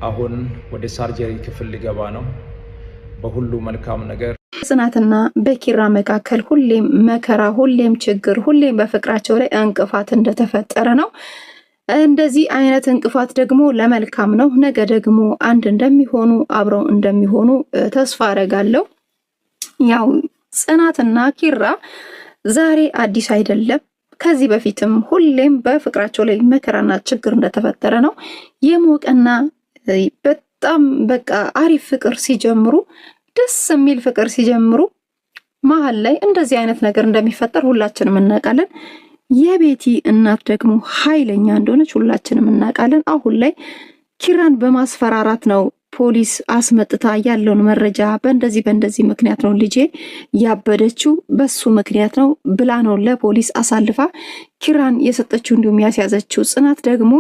አሁን ወደ ሳርጀሪ ክፍል ሊገባ ነው። በሁሉ መልካም ነገር ጽናትና በኪራ መካከል ሁሌም መከራ፣ ሁሌም ችግር፣ ሁሌም በፍቅራቸው ላይ እንቅፋት እንደተፈጠረ ነው። እንደዚህ አይነት እንቅፋት ደግሞ ለመልካም ነው። ነገ ደግሞ አንድ እንደሚሆኑ አብረው እንደሚሆኑ ተስፋ አደርጋለሁ። ያው ጽናትና ኪራ ዛሬ አዲስ አይደለም። ከዚህ በፊትም ሁሌም በፍቅራቸው ላይ መከራና ችግር እንደተፈጠረ ነው። የሞቀና በጣም በቃ አሪፍ ፍቅር ሲጀምሩ፣ ደስ የሚል ፍቅር ሲጀምሩ መሀል ላይ እንደዚህ አይነት ነገር እንደሚፈጠር ሁላችንም እናውቃለን። የቤቲ እናት ደግሞ ኃይለኛ እንደሆነች ሁላችንም እናውቃለን። አሁን ላይ ኪራን በማስፈራራት ነው ፖሊስ አስመጥታ ያለውን መረጃ በእንደዚህ ምክንያት ነው ልጄ ያበደችው፣ በሱ ምክንያት ነው ብላ ነው ለፖሊስ አሳልፋ ኪራን የሰጠችው እንዲሁም ያስያዘችው። ጽናት ደግሞ